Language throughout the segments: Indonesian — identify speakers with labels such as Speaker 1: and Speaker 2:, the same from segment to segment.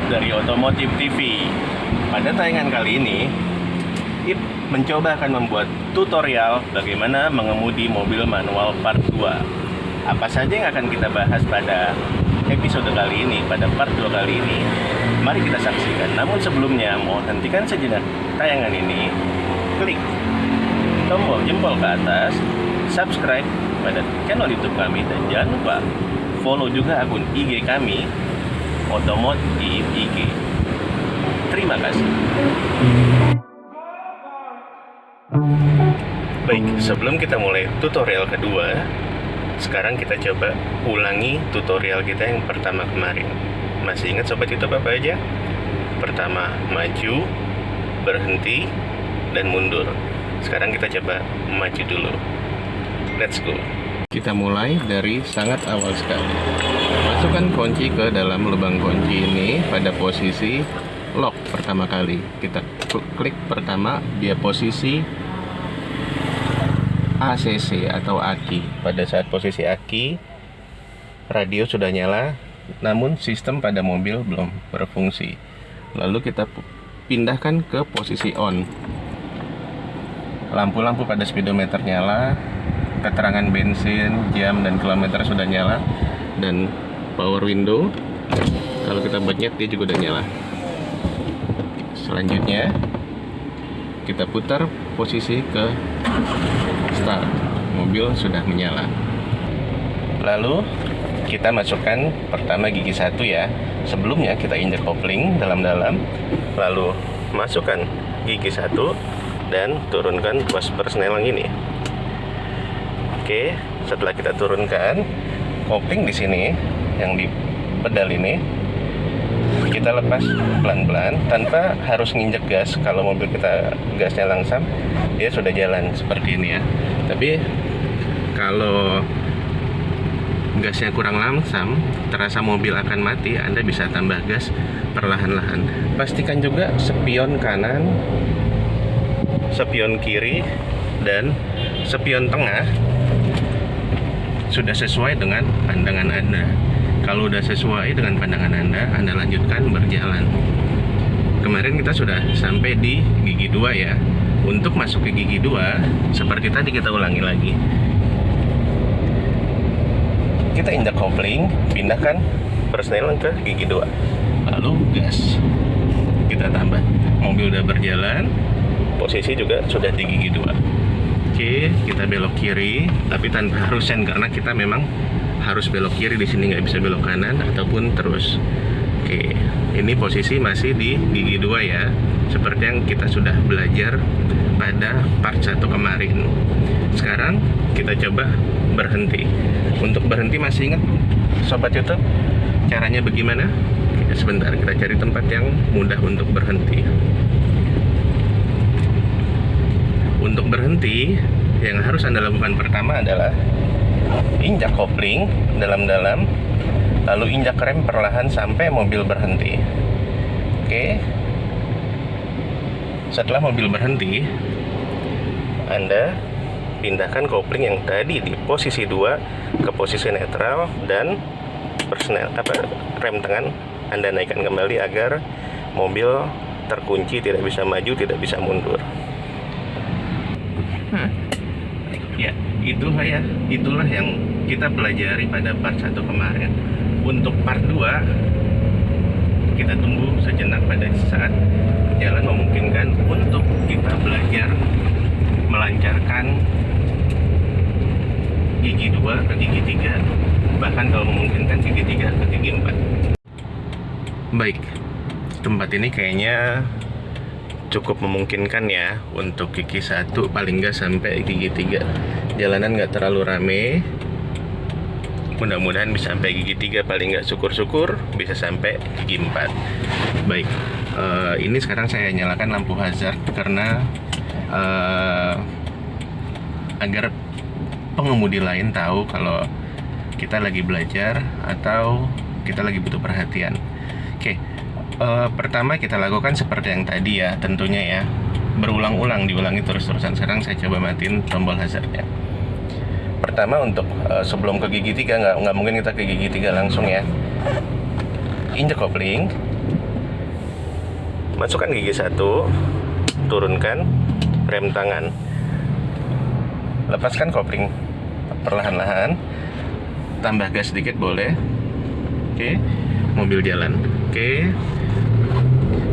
Speaker 1: dari Otomotif TV. Pada tayangan kali ini, Ip mencoba akan membuat tutorial bagaimana mengemudi mobil manual part 2. Apa saja yang akan kita bahas pada episode kali ini, pada part 2 kali ini, mari kita saksikan. Namun sebelumnya, mohon hentikan sejenak tayangan ini, klik tombol jempol ke atas, subscribe pada channel YouTube kami, dan jangan lupa follow juga akun IG kami, Otomotif IG. Terima kasih. Baik, sebelum kita mulai tutorial kedua, sekarang kita coba ulangi tutorial kita yang pertama kemarin. Masih ingat sobat YouTube apa aja? Pertama, maju, berhenti, dan mundur. Sekarang kita coba maju dulu. Let's go. Kita mulai dari sangat awal sekali. Masukkan kunci ke dalam lubang kunci ini pada posisi lock pertama kali. Kita klik pertama, dia posisi ACC atau aki. Pada saat posisi aki, radio sudah nyala, namun sistem pada mobil belum berfungsi. Lalu kita pindahkan ke posisi on. Lampu-lampu pada speedometer nyala, keterangan bensin, jam, dan kilometer sudah nyala, dan power window, kalau kita nyet dia juga udah nyala. Selanjutnya kita putar posisi ke start, mobil sudah menyala. Lalu kita masukkan pertama gigi 1 ya. Sebelumnya kita injak kopling dalam-dalam, lalu masukkan gigi 1 dan turunkan tuas persneling ini. Oke, setelah kita turunkan kopling di sini yang di pedal ini, kita lepas pelan-pelan tanpa harus nginjek gas. Kalau mobil kita gasnya langsam, dia sudah jalan seperti ini ya. Tapi kalau gasnya kurang langsam, terasa mobil akan mati, Anda bisa tambah gas perlahan-lahan. Pastikan juga spion kanan, spion kiri, dan spion tengah sudah sesuai dengan pandangan Anda. Kalau sudah sesuai dengan pandangan Anda lanjutkan berjalan. Kemarin kita sudah sampai di gigi 2 ya. Untuk masuk ke gigi 2, seperti tadi kita ulangi lagi. Kita injak kopling, pindahkan persneling ke gigi 2. Lalu gas. Kita tambah. Mobil udah berjalan, posisi juga sudah di gigi 2. Oke, kita belok kiri, tapi tanpa harus sen karena kita memang harus belok kiri di sini, nggak bisa belok kanan ataupun terus. Oke, ini posisi masih di gigi 2 ya, seperti yang kita sudah belajar pada part 1 kemarin. Sekarang kita coba berhenti. Untuk berhenti masih ingat sobat YouTube caranya bagaimana? Oke, sebentar, kita cari tempat yang mudah untuk berhenti. Untuk berhenti, yang harus Anda lakukan pertama adalah injak kopling dalam-dalam, lalu injak rem perlahan sampai mobil berhenti. Oke. Setelah mobil berhenti, Anda pindahkan kopling yang tadi di posisi 2 ke posisi netral, dan rem tangan Anda naikkan kembali agar mobil terkunci, tidak bisa maju, tidak bisa mundur. Ya, itulah yang kita pelajari pada part 1 kemarin. Untuk part 2, kita tunggu sejenak pada saat jalan memungkinkan untuk kita belajar melancarkan gigi 2 ke gigi 3, bahkan kalau memungkinkan gigi 3 ke gigi 4. Baik, tempat ini kayaknya cukup memungkinkan ya untuk gigi 1 paling nggak sampai gigi 3. Jalanan nggak terlalu rame, mudah-mudahan bisa sampai gigi 3, paling nggak syukur-syukur bisa sampai gigi 4. Baik, ini sekarang saya nyalakan lampu hazard karena agar pengemudi lain tahu kalau kita lagi belajar atau kita lagi butuh perhatian. Oke, pertama kita lakukan seperti yang tadi ya, tentunya ya, berulang-ulang, diulangi terus-terusan. Sekarang saya coba matiin tombol hazardnya. Pertama untuk sebelum ke gigi 3, nggak mungkin kita ke gigi 3 langsung ya. Injek kopling, Masukkan gigi 1, turunkan rem tangan, lepaskan kopling perlahan-lahan, tambah gas sedikit boleh. Oke, mobil jalan. Oke,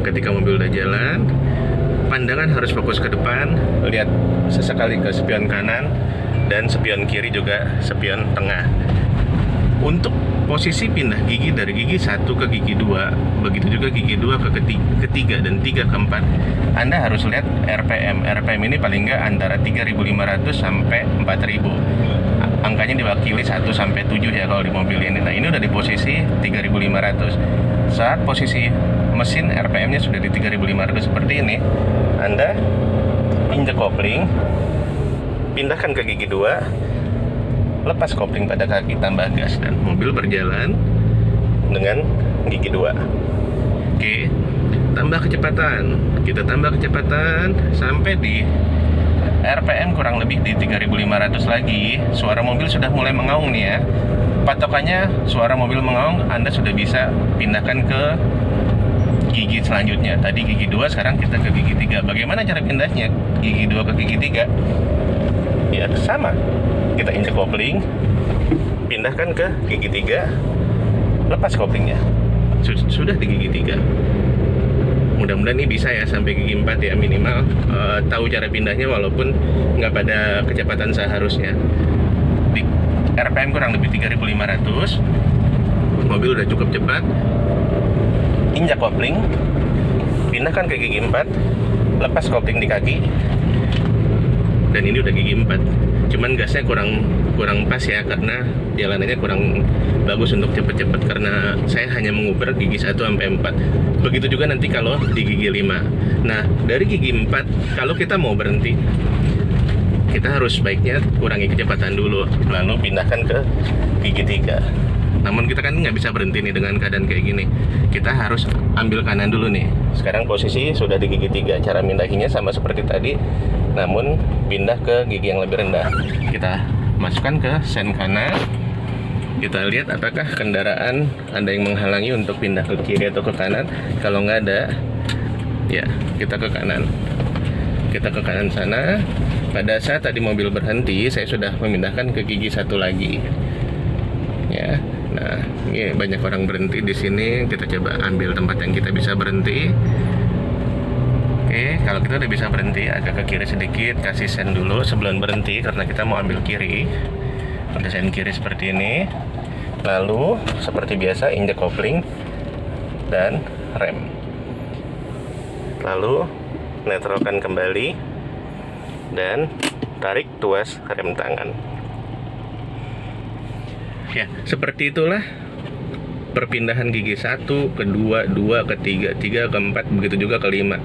Speaker 1: ketika mobil udah jalan, pandangan harus fokus ke depan, lihat sesekali ke spion kanan dan spion kiri, juga spion tengah. Untuk posisi pindah gigi dari gigi 1 ke gigi 2, begitu juga gigi 2 ke ketiga dan 3 ke 4, Anda harus lihat RPM. RPM ini paling nggak antara 3.500 sampai 4.000. Angkanya diwakili 1 sampai 7 ya kalau di mobil ini. Nah, ini udah di posisi 3.500. Saat posisi mesin RPM-nya sudah di 3.500 seperti ini, Anda injek kopling, pindahkan ke gigi 2, lepas kopling pada kaki, tambah gas, dan mobil berjalan dengan gigi 2. Oke, tambah kecepatan. Kita tambah kecepatan sampai di RPM kurang lebih di 3.500 lagi. Suara mobil sudah mulai mengaung nih ya. Patokannya suara mobil mengaung, Anda sudah bisa pindahkan ke gigi selanjutnya. Tadi gigi 2, sekarang kita ke gigi 3. Bagaimana cara pindahnya gigi 2 ke gigi 3? Ya sama, kita injek kopling, pindahkan ke gigi 3, lepas koplingnya, sudah di gigi 3. Mudah-mudahan ini bisa ya sampai gigi 4 ya, minimal tahu cara pindahnya walaupun nggak pada kecepatan seharusnya. Di RPM kurang lebih 3.500, mobil udah cukup cepat, injak kopling, pindahkan ke gigi 4, lepas kopling di kaki, dan ini udah gigi 4. Cuman gasnya kurang pas ya, karena jalanannya kurang bagus untuk cepet-cepet, karena saya hanya menguber gigi 1 sampai 4. Begitu juga nanti kalau di gigi 5. Nah, dari gigi 4 kalau kita mau berhenti, kita harus baiknya kurangi kecepatan dulu, lalu pindahkan ke gigi 3. Namun kita kan nggak bisa berhenti nih dengan keadaan kayak gini. Kita harus ambil kanan dulu nih. Sekarang posisi sudah di gigi 3. Cara mindahinya sama seperti tadi, namun pindah ke gigi yang lebih rendah. Kita masukkan ke sen kanan. Kita lihat apakah kendaraan ada yang menghalangi untuk pindah ke kiri atau ke kanan. Kalau nggak ada, ya kita ke kanan. Kita ke kanan sana. Pada saat tadi mobil berhenti, saya sudah memindahkan ke gigi 1 lagi. Ya. Nah, ini banyak orang berhenti di sini. Kita coba ambil tempat yang kita bisa berhenti. Oke, kalau kita udah bisa berhenti, agak ke kiri sedikit, kasih sen dulu sebelum berhenti karena kita mau ambil kiri. Ada sen kiri seperti ini. Lalu, seperti biasa, injek kopling dan rem. Lalu, netralkan kembali dan tarik tuas rem tangan. Ya, seperti itulah perpindahan gigi 1 ke 2, 2 ke 3, 3 ke 4, begitu juga ke 5.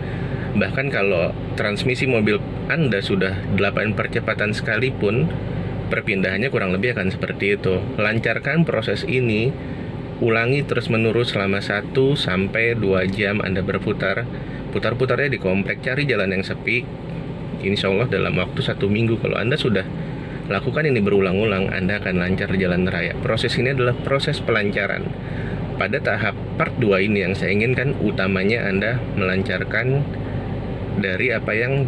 Speaker 1: Bahkan kalau transmisi mobil Anda sudah 8 percepatan sekalipun, perpindahannya kurang lebih akan seperti itu. Lancarkan proses ini, ulangi terus-menerus selama 1 sampai 2 jam Anda berputar. Putar-putarnya di komplek, cari jalan yang sepi. Insya Allah dalam waktu 1 minggu, kalau Anda sudah lakukan ini berulang-ulang, Anda akan lancar di jalan raya. Proses ini adalah proses pelancaran. Pada tahap part 2 ini yang saya inginkan utamanya Anda melancarkan dari apa yang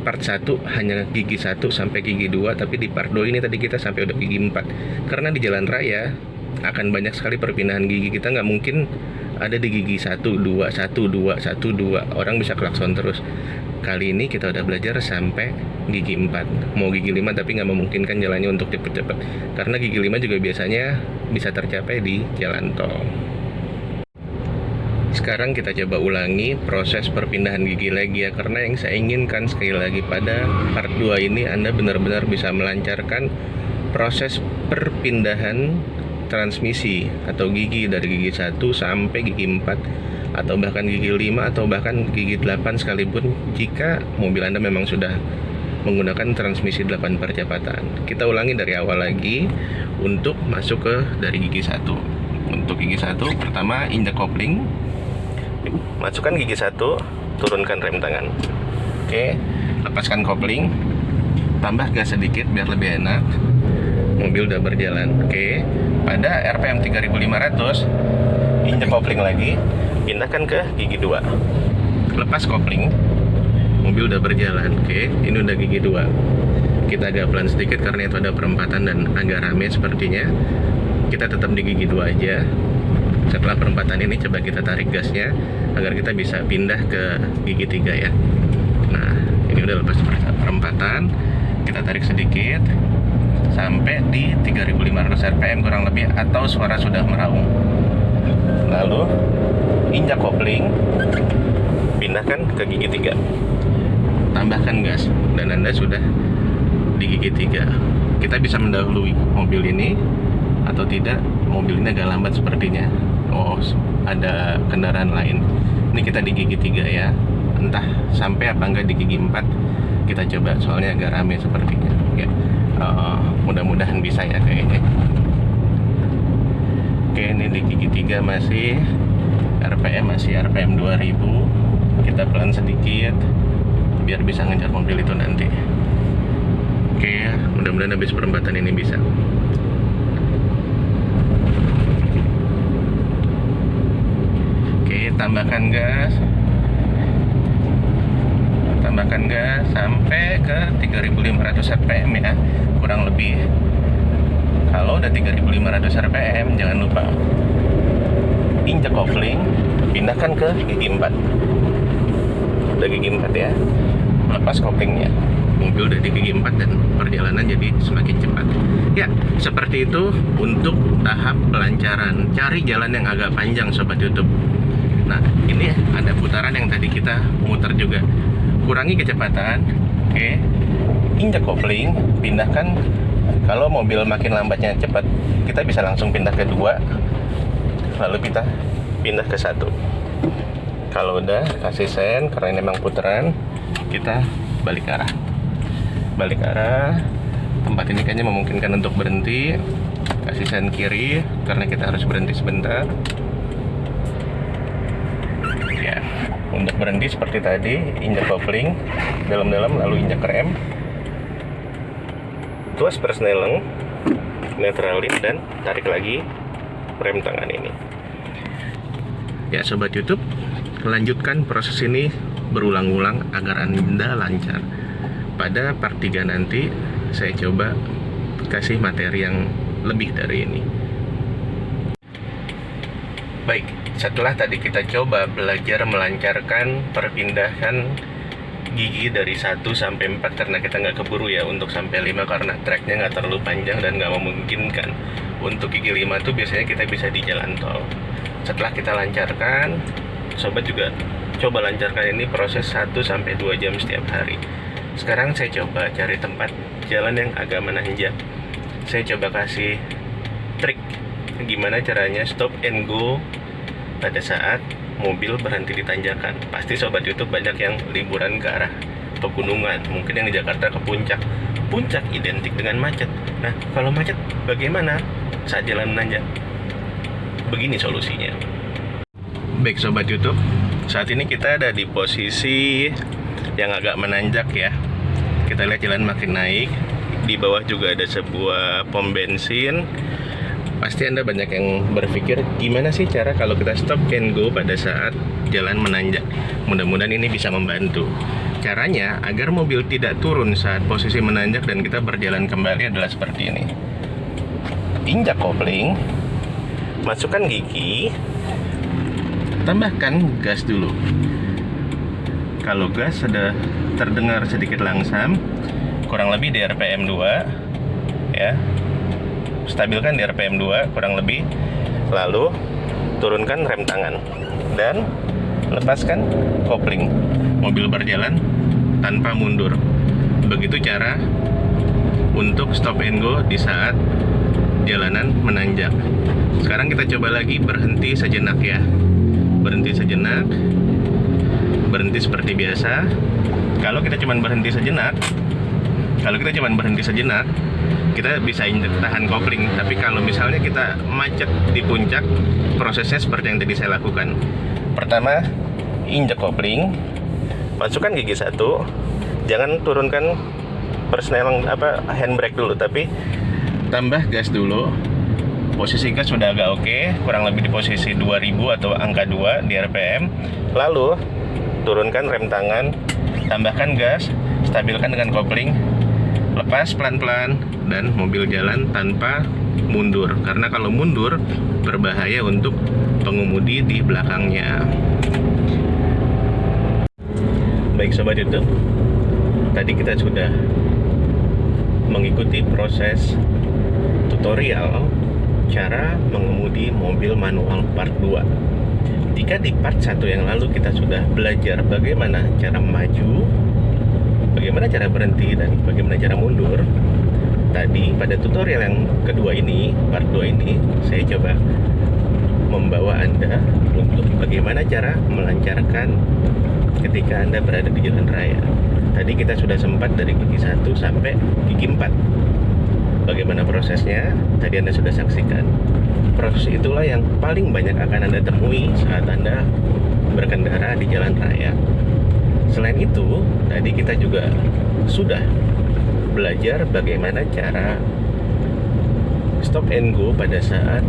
Speaker 1: part 1 hanya gigi 1 sampai gigi 2, tapi di part 2 ini tadi kita sampai udah gigi 4. Karena di jalan raya akan banyak sekali perpindahan gigi, kita nggak mungkin ada di gigi 1, 2, 1, 2, 1, 2. Orang bisa klakson terus. Kali ini kita udah belajar sampai gigi 4. Mau gigi 5 tapi nggak memungkinkan jalannya untuk cepet-cepet. Karena gigi 5 juga biasanya bisa tercapai di jalan tol. Sekarang kita coba ulangi proses perpindahan gigi lagi ya. Karena yang saya inginkan sekali lagi pada part 2 ini Anda benar-benar bisa melancarkan proses perpindahan transmisi atau gigi dari gigi 1 sampai gigi 4 atau bahkan gigi 5 atau bahkan gigi 8 sekalipun jika mobil Anda memang sudah menggunakan transmisi 8 percepatan. Kita ulangi dari awal lagi untuk masuk ke dari gigi 1. Untuk gigi 1 pertama injak kopling, masukkan gigi 1, turunkan rem tangan. Oke, lepaskan kopling, tambah gas sedikit biar lebih enak. Mobil udah berjalan. Oke, pada RPM 3500 injek kopling lagi, pindahkan ke gigi 2. lepas kopling, mobil udah berjalan. Oke, ini udah gigi 2. Kita agak pelan sedikit karena itu ada perempatan dan agak rame sepertinya. Kita tetap di gigi 2 aja. Setelah perempatan ini coba kita tarik gasnya agar kita bisa pindah ke gigi 3 ya. Nah, ini udah lepas perempatan. Kita tarik sedikit sampai di 3500 rpm kurang lebih, atau suara sudah meraung. Lalu injak kopling, pindahkan ke gigi 3. Tambahkan gas dan Anda sudah di gigi 3. Kita bisa mendahului mobil ini atau tidak. Mobil ini agak lambat sepertinya. Oh, ada kendaraan lain. Ini kita di gigi 3 ya. Entah sampai apa enggak di gigi 4. Kita coba, soalnya agak rame sepertinya ya. Mudah-mudahan bisa ya kayaknya. Oke, ini di gigi 3 masih RPM 2000. Kita pelan sedikit biar bisa ngejar mobil itu nanti. Oke, mudah-mudahan habis perempatan ini bisa. Oke, tambahkan gas sampai ke 3500 rpm ya, kurang lebih. Kalau udah 3500 rpm, jangan lupa injak kopling, pindahkan ke gigi 4. Udah gigi 4 ya, lepas koplingnya. Mobil udah di gigi 4 dan perjalanan jadi semakin cepat. Ya, seperti itu untuk tahap pelancaran. Cari jalan yang agak panjang Sobat YouTube. Nah, ini ada putaran yang tadi kita muter juga. Kurangi kecepatan, oke. Injak kopling, pindahkan. Kalau mobil makin lambatnya cepat, kita bisa langsung pindah ke 2. Lalu kita pindah ke 1. Kalau udah kasih sen, karena ini memang putaran, kita balik arah. Tempat ini kayaknya memungkinkan untuk berhenti. Kasih sen kiri karena kita harus berhenti sebentar. Ya, untuk berhenti seperti tadi, injak kopling dalam-dalam, lalu injak rem, tuas persneleng, netralin, dan tarik lagi rem tangan ini. Ya Sobat YouTube, lanjutkan proses ini berulang-ulang agar Anda lancar. Pada part 3 nanti saya coba kasih materi yang lebih dari ini. Baik, setelah tadi kita coba belajar melancarkan perpindahan gigi dari 1 sampai 4, karena kita nggak keburu ya untuk sampai 5 karena treknya nggak terlalu panjang dan nggak memungkinkan. Untuk gigi 5 tuh biasanya kita bisa di jalan tol. Setelah kita lancarkan, Sobat juga coba lancarkan ini proses 1 sampai 2 jam setiap hari. Sekarang saya coba cari tempat jalan yang agak menanjak. Saya coba kasih trik gimana caranya stop and go pada saat mobil berhenti di tanjakan. Pasti Sobat YouTube banyak yang liburan ke arah pegunungan, mungkin yang di Jakarta ke puncak. Puncak identik dengan macet. Nah, kalau macet bagaimana saat jalan menanjak? Begini solusinya. Baik Sobat YouTube, saat ini kita ada di posisi yang agak menanjak ya. Kita lihat jalan makin naik. Di bawah juga ada sebuah pom bensin. Pasti Anda banyak yang berpikir gimana sih cara kalau kita stop and go pada saat jalan menanjak. Mudah-mudahan ini bisa membantu. Caranya agar mobil tidak turun saat posisi menanjak dan kita berjalan kembali adalah seperti ini. Injak kopling, masukkan gigi, tambahkan gas dulu. Kalau gas sudah terdengar sedikit langsam, kurang lebih di RPM 2 ya. Stabilkan di RPM 2 kurang lebih. Lalu turunkan rem tangan dan lepaskan kopling. Mobil berjalan tanpa mundur. Begitu cara untuk stop and go di saat jalanan menanjak. Sekarang kita coba lagi berhenti sejenak ya. Berhenti sejenak. Berhenti seperti biasa. Kalau kita cuma berhenti sejenak, kita bisa tahan kopling. Tapi kalau misalnya kita macet di puncak, prosesnya seperti yang tadi saya lakukan. Pertama, injek kopling, masukkan gigi 1, jangan turunkan persneleng handbrake dulu, tapi tambah gas dulu. Posisi gas sudah agak oke, kurang lebih di posisi 2000 atau angka 2 di RPM. Lalu turunkan rem tangan, tambahkan gas, stabilkan dengan kopling, lepas pelan-pelan, dan mobil jalan tanpa mundur. Karena kalau mundur, berbahaya untuk pengemudi di belakangnya. Baik Sobat YouTube, tadi kita sudah mengikuti proses tutorial cara mengemudi mobil manual part 2. Jika di part 1 yang lalu kita sudah belajar bagaimana cara maju, bagaimana cara berhenti, dan bagaimana cara mundur, tadi pada tutorial yang kedua ini, part 2 ini, saya coba membawa Anda untuk bagaimana cara melancarkan ketika Anda berada di jalan raya. Tadi kita sudah sempat dari gigi 1 sampai gigi 4. Bagaimana prosesnya? Tadi Anda sudah saksikan. Proses itulah yang paling banyak akan Anda temui saat Anda berkendara di jalan raya. Selain itu, tadi kita juga sudah belajar bagaimana cara stop and go pada saat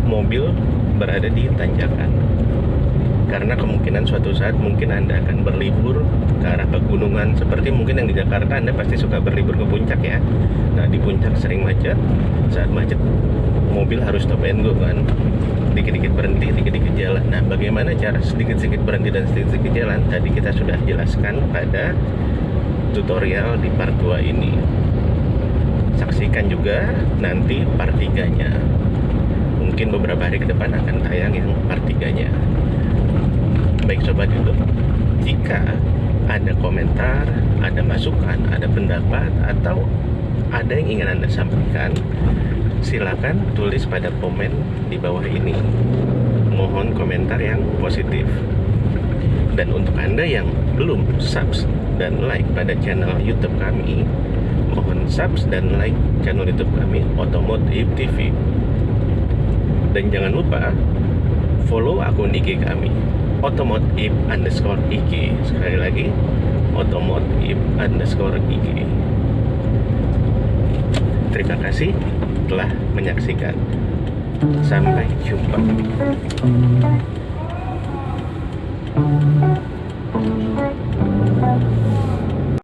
Speaker 1: mobil berada di tanjakan. Karena kemungkinan suatu saat mungkin Anda akan berlibur ke arah pegunungan. Seperti mungkin yang di Jakarta, Anda pasti suka berlibur ke puncak ya. Nah, di puncak sering macet. Saat macet, mobil harus stop and go kan. Dikit-dikit berhenti, dikit-dikit jalan. Nah, bagaimana cara sedikit-sedikit berhenti dan sedikit-sedikit jalan? Tadi kita sudah jelaskan pada tutorial di part 2 ini. Saksikan juga nanti part 3-nya. Mungkin beberapa hari ke depan akan tayang yang part 3-nya. Baik Sobat YouTube, jika ada komentar, ada masukan, ada pendapat, atau ada yang ingin Anda sampaikan, silakan tulis pada komen di bawah ini. Mohon komentar yang positif. Dan untuk Anda yang belum subs dan like pada channel YouTube kami, mohon subs dan like channel YouTube kami, Otomotif TV. Dan jangan lupa follow akun IG kami, Otomotif_IG. Sekali lagi, Otomotif_IG. Terima kasih telah menyaksikan. Sampai jumpa.